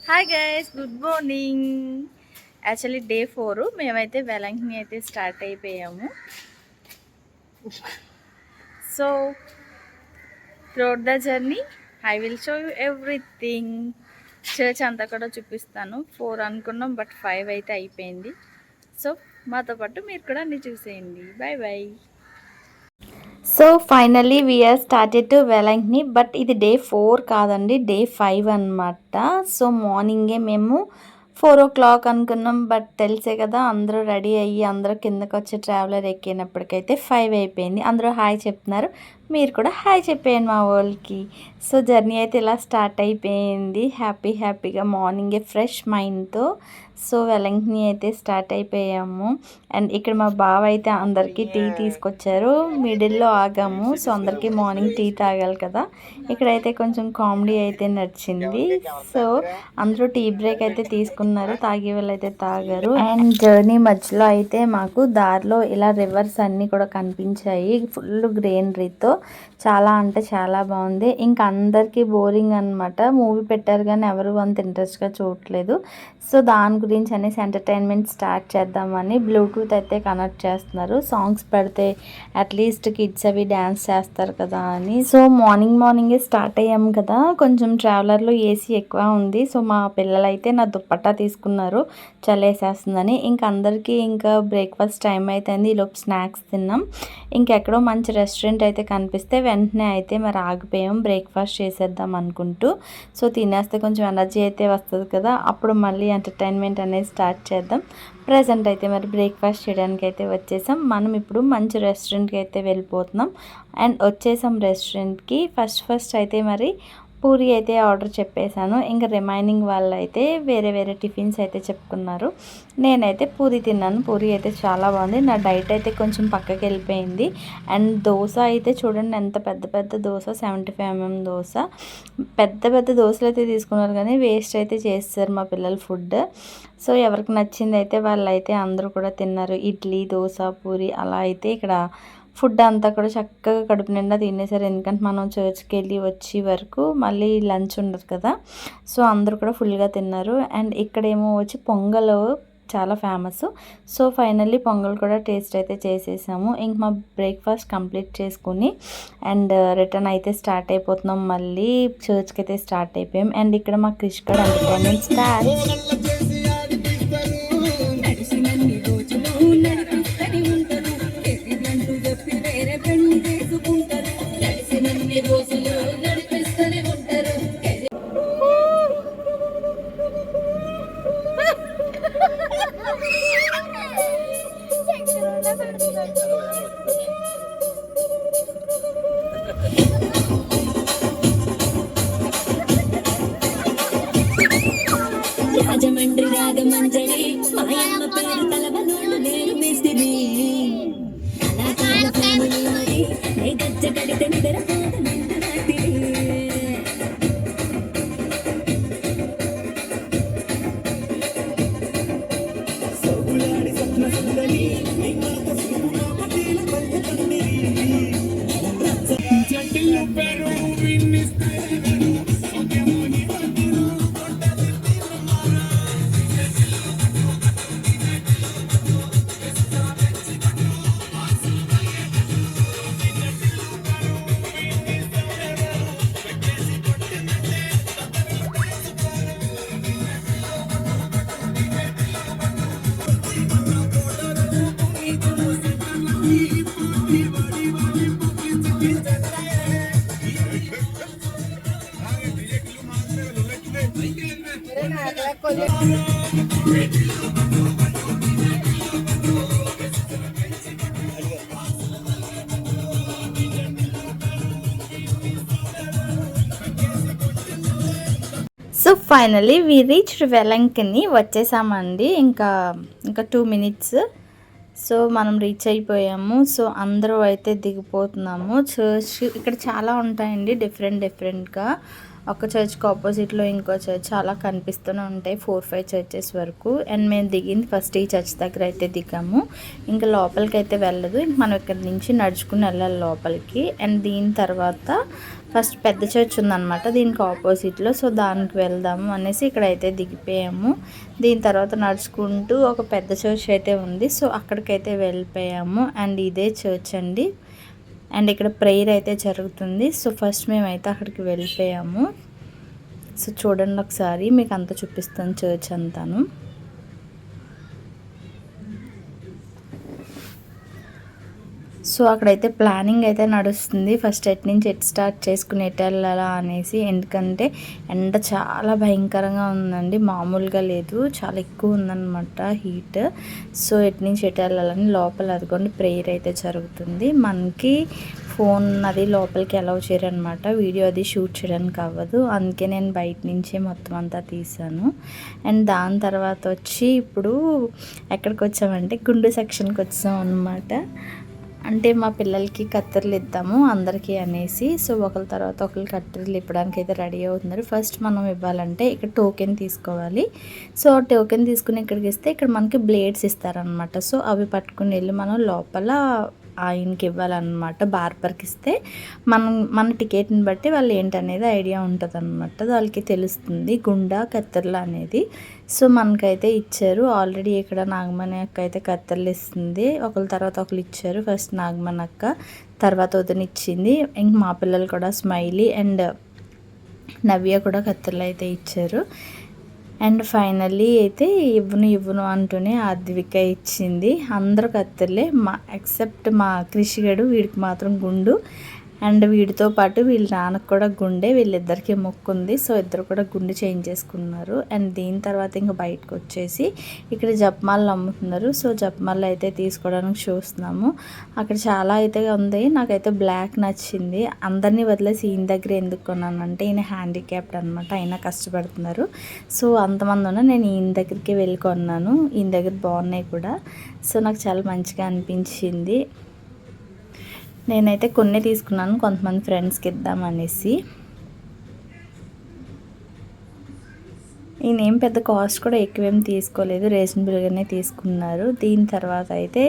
Hi guys, good morning. Actually day 4 మేమైతే వెలంకిని అయితే start అయిపోయాము. So throughout the journey I will show you everything. Church అంతా కూడా చూపిస్తాను. 4 అనుకున్నాం, బట్ 5 అయితే అయిపోయింది. సో మాతో పాటు మీరు కూడా అన్ని చూసేయండి. Bye bye. So finally we are started to Velankanni, but ఇది డే 4 కాదండి, డే 5 అనమాట. సో మార్నింగే మేము 4 o'clock అనుకున్నాం, బట్ తెలిసే కదా అందరూ రెడీ అయ్యి అందరూ కిందకు వచ్చి ట్రావెలర్ ఎక్కినప్పటికైతే 5 అయిపోయింది. అందరూ హాయ్ చెప్తున్నారు, మీరు కూడా హాయ్ చెప్పేయండి మా వాళ్ళకి. సో జర్నీ అయితే ఇలా స్టార్ట్ అయిపోయింది హ్యాపీగా మార్నింగే ఫ్రెష్ మైండ్తో. సో వెలంకిని అయితే స్టార్ట్ అయిపోయాము. అండ్ ఇక్కడ మా బావ అయితే అందరికీ టీ తీసుకొచ్చారు. మిడిల్లో ఆగాము, సో అందరికీ మార్నింగ్ టీ తాగాలి కదా. ఇక్కడైతే కొంచెం కామెడీ అయితే నడిచింది. సో అందరూ టీ బ్రేక్ అయితే తీసుకున్నారు, తాగే వాళ్ళు అయితే తాగారు. అండ్ జర్నీ మధ్యలో అయితే మాకు దారిలో ఇలా రివర్స్ అన్నీ కూడా కనిపించాయి, ఫుల్ గ్రీనరీతో. చాలా అంటే చాలా బాగుంది. ఇంకా అందరికీ బోరింగ్ అనమాట, మూవీ పెట్టారు కానీ ఎవరు అంత ఇంట్రెస్ట్గా చూడట్లేదు. సో దాని గురించి అనేసి ఎంటర్టైన్మెంట్ స్టార్ట్ చేద్దామని బ్లూటూత్ అయితే కనెక్ట్ చేస్తున్నారు. సాంగ్స్ పెడితే అట్లీస్ట్ కిడ్స్ అవి డ్యాన్స్ చేస్తారు కదా అని. సో మార్నింగే స్టార్ట్ అయ్యాము కదా, కొంచెం ట్రావెలర్లో ఏసీ ఎక్కువ ఉంది. సో మా పిల్లలు అయితే నా దుప్పట్టా తీసుకున్నారు, చలేసేస్తుందని. ఇంకా అందరికీ ఇంకా బ్రేక్ఫాస్ట్ టైం అయిపోయింది, ఈలోపు స్నాక్స్ తిన్నాం. ఇంకెక్కడో మంచి రెస్టారెంట్ అయితే కనిపిస్తే వెంటనే అయితే మరి ఆగిపోయాం బ్రేక్ఫాస్ట్ చేసేద్దాం అనుకుంటూ. సో తినేస్తే కొంచెం ఎనర్జీ అయితే వస్తుంది కదా, అప్పుడు మళ్ళీ ఎంటర్టైన్మెంట్ అనేది స్టార్ట్ చేద్దాం. ప్రజెంట్ అయితే మరి బ్రేక్ఫాస్ట్ చేయడానికి అయితే వచ్చేసాం. మనం ఇప్పుడు మంచి రెస్టారెంట్కి అయితే వెళ్ళిపోతున్నాం. అండ్ వచ్చేసాం రెస్టారెంట్కి. ఫస్ట్ అయితే మరి పూరి అయితే ఆర్డర్ చెప్పేశాను. ఇంకా రిమైనింగ్ వాళ్ళు అయితే వేరే టిఫిన్స్ అయితే చెప్పుకున్నారు. నేనైతే పూరి తిన్నాను. పూరి అయితే చాలా బాగుంది. నా డైట్ అయితే కొంచెం పక్కకి వెళ్ళిపోయింది. అండ్ దోశ అయితే చూడండి, ఎంత పెద్ద దోశ, 75 mm దోశ. పెద్ద దోశలు అయితే తీసుకున్నారు కానీ వేస్ట్ అయితే చేస్తారు మా పిల్లలు ఫుడ్. సో ఎవరికి నచ్చింది అయితే వాళ్ళు అయితే అందరూ కూడా తిన్నారు. ఇడ్లీ, దోశ, పూరి అలా అయితే ఇక్కడ ఫుడ్ అంతా కూడా చక్కగా కడుపు నిండా తినేసారు. ఎందుకంటే మనం చర్చ్కి వెళ్ళి వచ్చే వరకు మళ్ళీ లంచ్ ఉండదు కదా. సో అందరూ కూడా ఫుల్గా తిన్నారు. అండ్ ఇక్కడేమో వచ్చి పొంగల్ చాలా ఫేమస్. సో ఫైనల్లీ పొంగల్ కూడా టేస్ట్ అయితే చేసేసాము. ఇంక మా బ్రేక్ఫాస్ట్ కంప్లీట్ చేసుకుని అండ్ రిటర్న్ అయితే స్టార్ట్ అయిపోతున్నాం. మళ్ళీ చర్చ్కి అయితే స్టార్ట్ అయిపోయాం. అండ్ ఇక్కడ మా క్రిష్కడ్ ఎంటర్టైన్మెంట్ స్టార్ట్. రాజమండ్రి రాగమంజరి మాయమ్మ పేరు తలవనోళ్ళు నేను మిస్తిరి కళాకారుల ఫ్యామిలీ మరి నే గజ్జ కడితే నిద్రపోత నిండు రాత్రి. So finally we reached Velankanni, వచ్చేసామండి. ఇంకా 2 minutes. సో మనం రీచ్ అయిపోయాము. సో అందరూ అయితే దిగిపోతున్నాము. చర్చ్ ఇక్కడ చాలా ఉంటాయండి డిఫరెంట్గా. ఒక చర్చ్కి ఆపోజిట్లో ఇంకో చర్చ్ అలా కనిపిస్తూనే ఉంటాయి 4-5 చర్చెస్ వరకు. అండ్ మేము దిగింది ఫస్ట్ ఈ చర్చ్ దగ్గర అయితే దిగాము. ఇంకా లోపలికి అయితే వెళ్ళదు, ఇంక మనం ఇక్కడ నుంచి నడుచుకుని వెళ్ళాలి లోపలికి. అండ్ దీని తర్వాత ఫస్ట్ పెద్ద చర్చ్ ఉందన్నమాట దీనికి ఆపోజిట్లో. సో దానికి వెళ్దాము అనేసి ఇక్కడైతే దిగిపోయాము. దీని తర్వాత నడుచుకుంటూ ఒక పెద్ద చర్చ్ అయితే ఉంది, సో అక్కడికైతే వెళ్ళిపోయాము. అండ్ ఇదే చర్చ్ అండి. అండ్ ఇక్కడ ప్రేయర్ అయితే జరుగుతుంది. సో ఫస్ట్ మేమైతే అక్కడికి వెళ్ళిపోయాము. సో చూడండి ఒకసారి మీకు అంతా చూపిస్తాను చర్చ్ అంతాను. సో అక్కడైతే ప్లానింగ్ అయితే నడుస్తుంది, ఫస్ట్ ఎట్ నుంచి ఎట్ స్టార్ట్ చేసుకుని ఎట్ వెళ్ళాలా అనేసి. ఎందుకంటే ఎండ చాలా భయంకరంగా ఉందండి, మామూలుగా లేదు, చాలా ఎక్కువ ఉందన్నమాట హీట్. సో ఎట్ నుంచి ఎట్ వెళ్ళాలని లోపల అదిగోండి ప్రేయర్ అయితే జరుగుతుంది. మనకి ఫోన్ అది లోపలికి అలౌ చేయరనమాట, వీడియో అది షూట్ చేయడానికి అవ్వదు, అందుకే నేను బయట నుంచే మొత్తం అంతా తీసాను. అండ్ దాని తర్వాత వచ్చి ఇప్పుడు ఎక్కడికి వచ్చామంటే గుండు సెక్షన్కి వచ్చాం అనమాట. అంటే మా పిల్లలకి కత్తెరలు ఇద్దాము అందరికీ అనేసి. సో ఒకరి తర్వాత ఒకరు కత్తెరలు ఇవ్వడానికి అయితే రెడీ అవుతున్నారు. ఫస్ట్ మనం ఇవ్వాలంటే ఇక్కడ టోకెన్ తీసుకోవాలి. సో టోకెన్ తీసుకుని ఇక్కడికి ఇస్తే ఇక్కడ మనకి బ్లేడ్స్ ఇస్తారనమాట. సో అవి పట్టుకుని వెళ్ళి మనం లోపల ఆయనకి ఇవ్వాలన్నమాట. బార్బర్కి ఇస్తే మన టికెట్ని బట్టి వాళ్ళు ఏంటనేది ఐడియా ఉంటుంది అనమాట, వాళ్ళకి తెలుస్తుంది గుండా కత్తెరలు అనేది. సో మనకైతే ఇచ్చారు ఆల్రెడీ. ఇక్కడ నాగమణి అక్క అయితే కత్తెరలు ఇస్తుంది, ఒకరి తర్వాత ఒకరు ఇచ్చారు. ఫస్ట్ నాగమణి అక్క, తర్వాత వదిన ఇచ్చింది. ఇంక మా పిల్లలు కూడా స్మైలీ అండ్ నవ్య కూడా కత్తెరలు అయితే ఇచ్చారు. అండ్ ఫైనల్లీ అయితే ఇవ్వను అంటూనే ఆద్విక ఇచ్చింది. అందరూ కత్తెరలే, ఎక్సెప్ట్ మా కృషిగడు, వీడికి మాత్రం గుండు. అండ్ వీడితో పాటు వీళ్ళ నాన్నకు కూడా గుండె, వీళ్ళిద్దరికీ మొక్కుంది. సో ఇద్దరు కూడా గుండు చేంజ్ చేసుకున్నారు. అండ్ దీని తర్వాత ఇంకా బయటకు వచ్చేసి ఇక్కడ జపమాలు అమ్ముతున్నారు. సో జపమాలు అయితే తీసుకోవడానికి చూస్తున్నాము. అక్కడ చాలా అయితే ఉంది, నాకైతే బ్లాక్ నచ్చింది. అందరినీ వదిలేసి ఈయన దగ్గర ఎందుకు కొన్నానంటే ఈయన హ్యాండిక్యాప్డ్ అనమాట, అయినా కష్టపడుతున్నారు. సో అంతమంది ఉన్నా నేను ఈయన దగ్గరికి వెళ్ళి కొన్నాను. ఈయన దగ్గర బాగున్నాయి కూడా. సో నాకు చాలా మంచిగా అనిపించింది. నేనైతే కొన్ని తీసుకున్నాను, కొంతమంది ఫ్రెండ్స్కి ఇద్దామనేసి. ఈయనేం పెద్ద కాస్ట్ కూడా ఎక్కువేం తీసుకోలేదు, రీజనబుల్గానే తీసుకున్నారు. దీని తర్వాత అయితే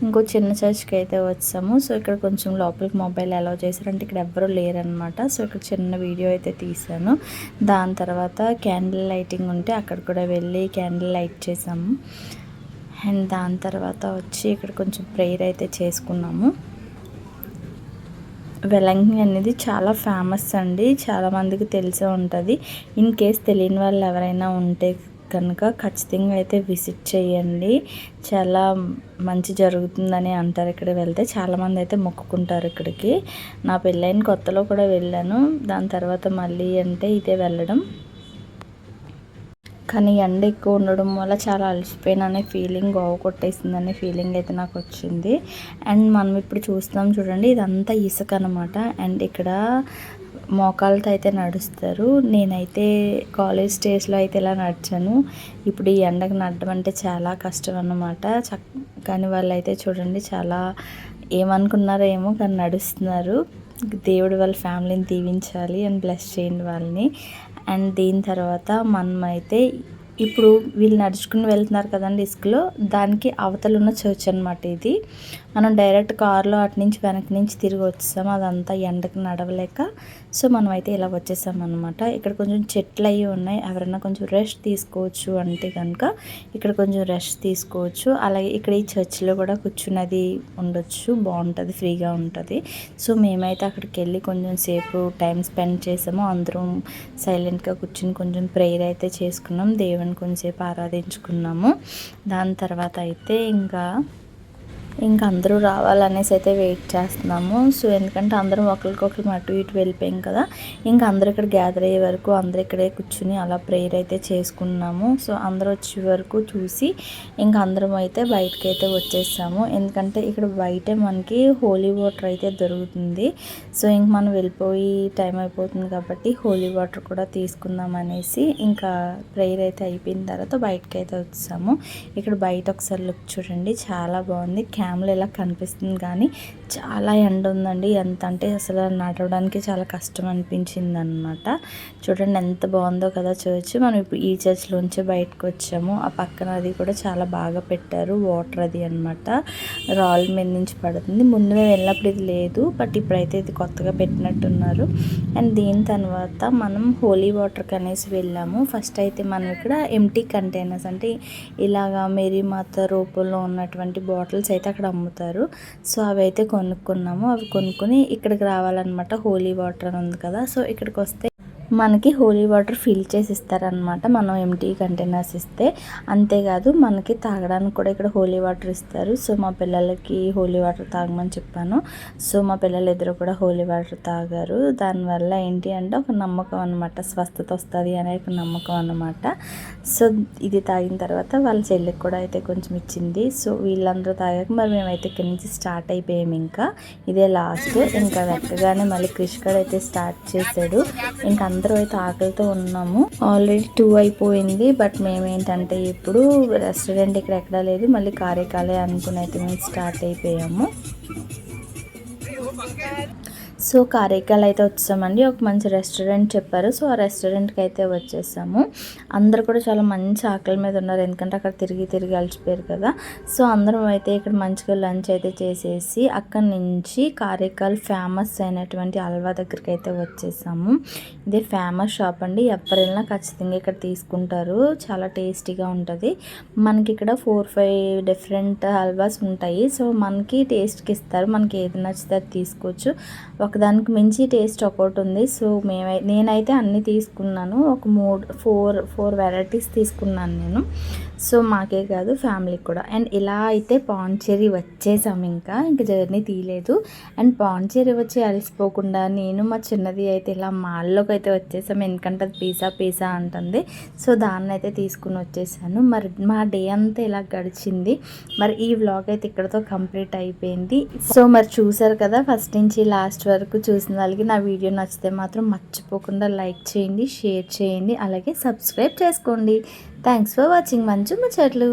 ఇంకో చిన్న చర్చ్కి అయితే వచ్చాము. సో ఇక్కడ కొంచెం లోపలికి మొబైల్ అలౌ చేశారంటే ఇక్కడ ఎవ్వరూ లేరనమాట. సో ఇక్కడ చిన్న వీడియో అయితే తీసాను. దాని తర్వాత క్యాండిల్ లైటింగ్ ఉంటే అక్కడ కూడా వెళ్ళి క్యాండిల్ లైట్ చేసాము. అండ్ దాని తర్వాత వచ్చి ఇక్కడ కొంచెం ప్రేయర్ అయితే చేసుకున్నాము. వెలంగి అనేది చాలా ఫేమస్ అండి, చాలామందికి తెలిసే ఉంటుంది. ఇన్ కేస్ తెలియని వాళ్ళు ఎవరైనా ఉంటే కనుక ఖచ్చితంగా అయితే విజిట్ చేయండి, చాలా మంచి జరుగుతుందని అంటారు. ఇక్కడ వెళ్తే చాలామంది అయితే మొక్కుకుంటారు ఇక్కడికి. నా పెళ్ళైన కొత్తలో కూడా వెళ్ళాను, దాని తర్వాత మళ్ళీ అంటే ఇదే వెళ్ళడం. కానీ ఎండ ఎక్కువ ఉండడం వల్ల చాలా అలసిపోయిన ఫీలింగ్, గోవ కొట్టేసిందనే ఫీలింగ్ అయితే నాకు వచ్చింది. అండ్ మనం ఇప్పుడు చూస్తాం చూడండి, ఇదంతా ఇసుక అనమాట. అండ్ ఇక్కడ మోకాళ్ళతో అయితే నడుస్తారు. నేనైతే కాలేజ్ డేస్లో అయితే ఇలా నడిచాను. ఇప్పుడు ఈ ఎండకు నడడం అంటే చాలా కష్టం అన్నమాట. కానీ వాళ్ళు అయితే చూడండి చాలా ఏమనుకున్నారో ఏమో కానీ నడుస్తున్నారు. దేవుడు వాళ్ళ ఫ్యామిలీని దీవించాలి అండ్ బ్లెస్ చేయండి వాళ్ళని. అండ్ దీని తర్వాత మనమైతే ఇప్పుడు వీళ్ళు నడుచుకుని వెళ్తున్నారు కదండి ఇసుకలో, దానికి అవతల ఉన్న చర్చ్ అనమాట ఇది. మనం డైరెక్ట్ కారులో అటు నుంచి వెనక నుంచి తిరిగి వచ్చేసాము, అదంతా ఎండకు నడవలేక. సో మనం అయితే ఇలా వచ్చేసాం అనమాట. ఇక్కడ కొంచెం చెట్లు అవి ఉన్నాయి, ఎవరైనా కొంచెం రెస్ట్ తీసుకోవచ్చు అంటే కనుక ఇక్కడ కొంచెం రెస్ట్ తీసుకోవచ్చు. అలాగే ఇక్కడ ఈ చర్చిలో కూడా కూర్చున్నది ఉండొచ్చు, బాగుంటుంది, ఫ్రీగా ఉంటుంది. సో మేమైతే అక్కడికి వెళ్ళి కొంచెం సేపు టైం స్పెండ్ చేసాము. అందరం సైలెంట్గా కూర్చుని కొంచెం ప్రేయర్ అయితే చేసుకున్నాం, దేవుని కొంచెంసేపు ఆరాధించుకున్నాము. దాని తర్వాత అయితే ఇంకా అందరూ రావాలనేసి అయితే వెయిట్ చేస్తున్నాము. సో ఎందుకంటే అందరం ఒకరికొకరు అటు ఇటు వెళ్ళిపోయాం కదా, ఇంకా అందరూ ఇక్కడ గ్యాదర్ అయ్యే వరకు అందరూ ఇక్కడే కూర్చుని అలా ప్రేయర్ అయితే చేసుకున్నాము. సో అందరూ వచ్చే వరకు చూసి ఇంకా అందరం అయితే బయటకు అయితే వచ్చేసాము. ఎందుకంటే ఇక్కడ బయటే మనకి హోలీ వాటర్ అయితే దొరుకుతుంది. సో ఇంక మనం వెళ్ళిపోయి టైం అయిపోతుంది కాబట్టి హోలీ వాటర్ కూడా తీసుకుందాం అనేసి ఇంకా ప్రేయర్ అయితే అయిపోయిన తర్వాత బయటకు అయితే వచ్చాము. ఇక్కడ బయట ఒకసారి లుక్ చూడండి, చాలా బాగుంది. క్యామ్లో ఇలా కనిపిస్తుంది కానీ చాలా ఎండ ఉందండి. ఎంత అంటే అసలు నడవడానికి చాలా కష్టం అనిపించింది అనమాట. చూడండి ఎంత బాగుందో కదా చర్చ్. మనం ఇప్పుడు ఈ చర్చ్లోంచి బయటకు వచ్చాము. ఆ పక్కన అది కూడా చాలా బాగా పెట్టారు, వాటర్ అది అనమాట, రాళ్ళ మీద నుంచి పడుతుంది. ముందు మేము వెళ్ళినప్పుడు ఇది లేదు, బట్ ఇప్పుడైతే ఇది కొత్తగా పెట్టినట్టున్నారు. అండ్ దీని తర్వాత మనం హోలీ వాటర్కి అనేసి వెళ్ళాము. ఫస్ట్ అయితే మనం ఇక్కడ ఎంటీ కంటైనర్స్ అంటే ఇలాగా మేరీ మాత రూపంలో ఉన్నటువంటి బాటిల్స్ అయితే అక్కడ అమ్ముతారు. సో అవి అయితే కొనుక్కున్నాము. అవి కొనుక్కొని ఇక్కడికి రావాలన్నమాట. హోలీ వాటర్ అని ఉంది కదా, సో ఇక్కడికి వస్తే మనకి హోలీ వాటర్ ఫిల్ చేసి ఇస్తారనమాట, మనం ఎంటీ కంటైనర్స్ ఇస్తే. అంతేకాదు మనకి తాగడానికి కూడా ఇక్కడ హోలీ వాటర్ ఇస్తారు. సో మా పిల్లలకి హోలీ వాటర్ తాగమని చెప్పాను. సో మా పిల్లలు ఇద్దరు కూడా హోలీ వాటర్ తాగారు. దానివల్ల ఏంటి అంటే ఒక నమ్మకం అనమాట, స్వస్థత వస్తుంది అనే ఒక నమ్మకం అనమాట. సో ఇది తాగిన తర్వాత వాళ్ళ చెల్లికి కూడా అయితే కొంచెం ఇచ్చింది. సో వీళ్ళందరూ తాగాక మరి మేమైతే ఇక్కడి నుంచి స్టార్ట్ అయిపోయాము. ఇంకా ఇదే లాస్ట్. ఇంకా వెక్కగానే మళ్ళీ క్రిష్కడ్ అయితే స్టార్ట్ చేశాడు. ఇంకా అందరూ అయితే ఆకలితో ఉన్నాము. ఆల్రెడీ 2 అయిపోయింది. బట్ మేమేంటంటే ఇప్పుడు రెస్టారెంట్ ఇక్కడ ఎక్కడా లేదు, మళ్ళీ కారేకాలే అనుకుని అయితే మేము స్టార్ట్ అయిపోయాము. సో కారైకాల్ అయితే వచ్చామండి. ఒక మంచి రెస్టారెంట్ చెప్పారు. సో ఆ రెస్టారెంట్కి అయితే వచ్చేసాము. అందరు కూడా చాలా మంచి ఆకలి మీద ఉన్నారు, ఎందుకంటే అక్కడ తిరిగి తిరిగి అలసిపోయారు కదా. సో అందరం అయితే ఇక్కడ మంచిగా లంచ్ అయితే చేసేసి అక్కడి నుంచి కారైకాల్ ఫేమస్ అయినటువంటి హల్వా దగ్గరికి అయితే వచ్చేసాము. ఇదే ఫేమస్ షాప్ అండి, ఎవరైనా ఖచ్చితంగా ఇక్కడ తీసుకుంటారు. చాలా టేస్టీగా ఉంటుంది. మనకి ఇక్కడ 4-5 డిఫరెంట్ హల్వాస్ ఉంటాయి. సో మనకి టేస్ట్కి ఇస్తారు, మనకి ఏది నచ్చితే అది తీసుకోవచ్చు. ఒకదానికి మించి టేస్ట్ ఒకటి ఉంది. సో నేనైతే అన్నీ తీసుకున్నాను. ఒక 4 వెరైటీస్ తీసుకున్నాను నేను. సో మాకే కాదు ఫ్యామిలీకి కూడా. అండ్ ఇలా అయితే పాండిచ్చేరి వచ్చేసాము. ఇంకా జర్నీ తీయలేదు. అండ్ పాండిచ్చేరి వచ్చి అలసిపోకుండా నేను మా చిన్నది అయితే ఇలా మాల్లోకి అయితే వచ్చేసాము, ఎందుకంటే అది పిజ్జా అంటుంది. సో దాన్ని అయితే తీసుకుని వచ్చేసాను. మరి మా డే అంతా ఇలా గడిచింది. మరి ఈ వ్లాగ్ అయితే ఇక్కడతో కంప్లీట్ అయిపోయింది. సో మరి చూసారు కదా, ఫస్ట్ నుంచి లాస్ట్ వరకు చూసిన వాళ్ళకి నా వీడియో నచ్చితే మాత్రం మర్చిపోకుండా లైక్ చేయండి, షేర్ చేయండి, అలాగే సబ్స్క్రైబ్ చేసుకోండి. థ్యాంక్స్ ఫర్ వాచింగ్ మంచు ముచ్చట్లు.